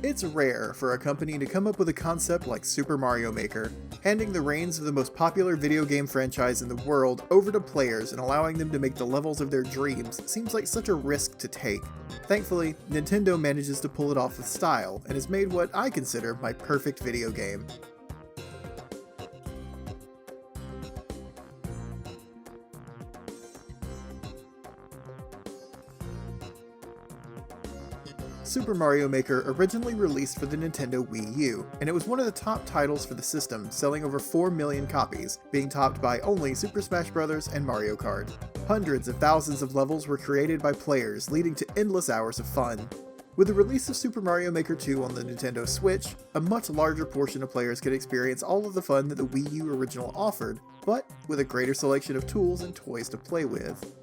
It's rare for a company to come up with a concept like Super Mario Maker, handing the reins of the most popular video game franchise in the world over to players and allowing them to make the levels of their dreams seems like such a risk to take. Thankfully, Nintendo manages to pull it off with style, and has made what I consider my perfect video game. Super Mario Maker originally released for the Nintendo Wii U, and it was one of the top titles for the system, selling over 4 million copies, being topped by only Super Smash Bros. And Mario Kart. Hundreds of thousands of levels were created by players, leading to endless hours of fun. With the release of Super Mario Maker 2 on the Nintendo Switch, a much larger portion of players could experience all of the fun that the Wii U original offered, but with a greater selection of tools and toys to play with.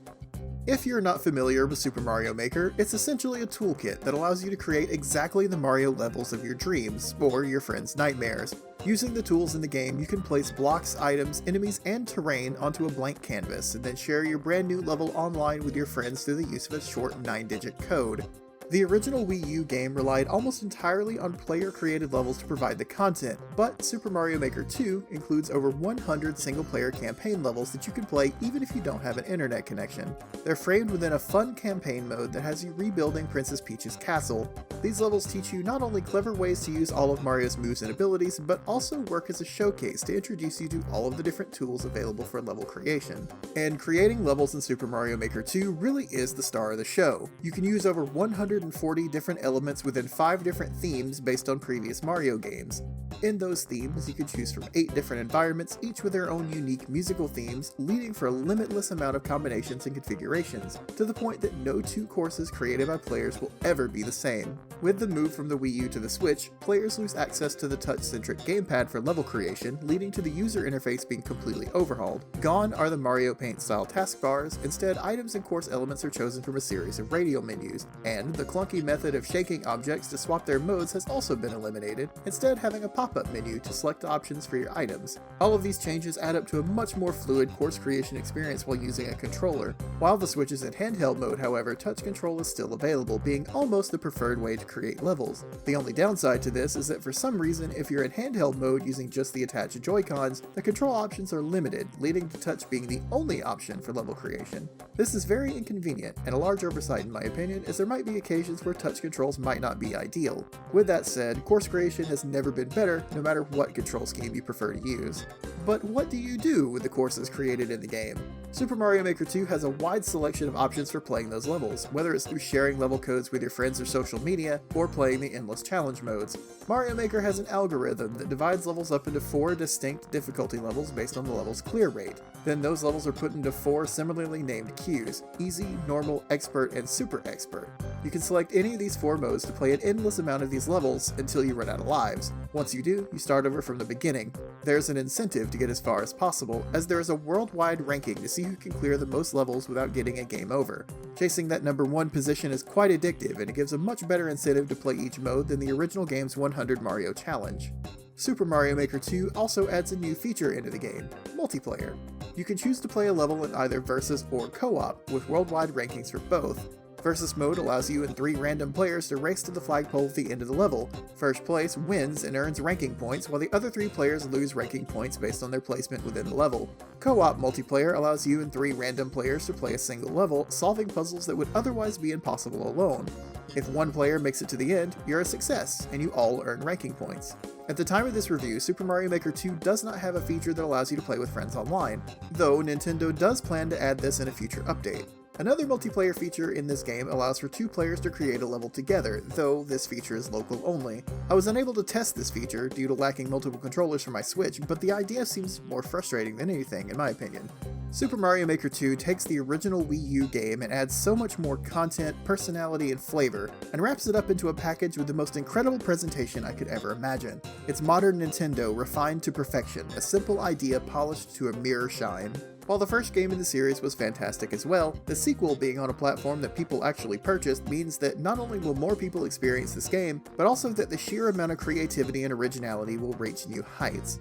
If you're not familiar with Super Mario Maker, it's essentially a toolkit that allows you to create exactly the Mario levels of your dreams, or your friends' nightmares. Using the tools in the game, you can place blocks, items, enemies, and terrain onto a blank canvas, and then share your brand new level online with your friends through the use of a short 9-digit code. The original Wii U game relied almost entirely on player-created levels to provide the content, but Super Mario Maker 2 includes over 100 single-player campaign levels that you can play even if you don't have an internet connection. They're framed within a fun campaign mode that has you rebuilding Princess Peach's castle. These levels teach you not only clever ways to use all of Mario's moves and abilities, but also work as a showcase to introduce you to all of the different tools available for level creation. And creating levels in Super Mario Maker 2 really is the star of the show. You can use over 140 different elements within 5 different themes based on previous Mario games. In those themes, you can choose from 8 different environments, each with their own unique musical themes, leading for a limitless amount of combinations and configurations, to the point that no 2 courses created by players will ever be the same. With the move from the Wii U to the Switch, players lose access to the touch-centric gamepad for level creation, leading to the user interface being completely overhauled. Gone are the Mario Paint-style taskbars. Instead, items and course elements are chosen from a series of radial menus, and the clunky method of shaking objects to swap their modes has also been eliminated, instead having a pop-up menu to select options for your items. All of these changes add up to a much more fluid course creation experience while using a controller. While the Switch is in handheld mode, however, touch control is still available, being almost the preferred way to create levels. The only downside to this is that for some reason, if you're in handheld mode using just the attached Joy-Cons, the control options are limited, leading to touch being the only option for level creation. This is very inconvenient, and a large oversight in my opinion, as there might be occasions where touch controls might not be ideal. With that said, course creation has never been better, no matter what control scheme you prefer to use. But what do you do with the courses created in the game? Super Mario Maker 2 has a wide selection of options for playing those levels, whether it's through sharing level codes with your friends or social media, or playing the endless challenge modes. Mario Maker has an algorithm that divides levels up into 4 distinct difficulty levels based on the level's clear rate. Then those levels are put into 4 similarly named queues: Easy, Normal, Expert, and Super Expert. You can select any of these 4 modes to play an endless amount of these levels until you run out of lives. Once you do, you start over from the beginning. There's an incentive to get as far as possible, as there is a worldwide ranking to see who can clear the most levels without getting a game over. Chasing that number 1 position is quite addictive, and it gives a much better incentive to play each mode than the original game's 100 Mario Challenge. Super Mario Maker 2 also adds a new feature into the game: multiplayer. You can choose to play a level in either Versus or Co-op, with worldwide rankings for both. Versus mode allows you and 3 random players to race to the flagpole at the end of the level. First place wins and earns ranking points, while the other 3 players lose ranking points based on their placement within the level. Co-op multiplayer allows you and 3 random players to play a single level, solving puzzles that would otherwise be impossible alone. If one player makes it to the end, you're a success, and you all earn ranking points. At the time of this review, Super Mario Maker 2 does not have a feature that allows you to play with friends online, though Nintendo does plan to add this in a future update. Another multiplayer feature in this game allows for 2 players to create a level together, though this feature is local only. I was unable to test this feature due to lacking multiple controllers for my Switch, but the idea seems more frustrating than anything, in my opinion. Super Mario Maker 2 takes the original Wii U game and adds so much more content, personality, and flavor, and wraps it up into a package with the most incredible presentation I could ever imagine. It's modern Nintendo refined to perfection, a simple idea polished to a mirror shine. While the first game in the series was fantastic as well, the sequel being on a platform that people actually purchased means that not only will more people experience this game, but also that the sheer amount of creativity and originality will reach new heights.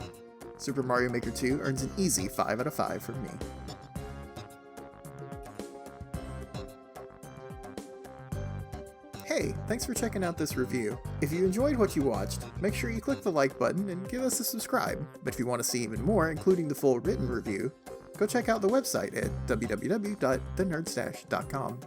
Super Mario Maker 2 earns an easy 5 out of 5 from me. Hey, thanks for checking out this review. If you enjoyed what you watched, make sure you click the like button and give us a subscribe. But if you want to see even more, including the full written review, go check out the website at www.thenerdstash.com.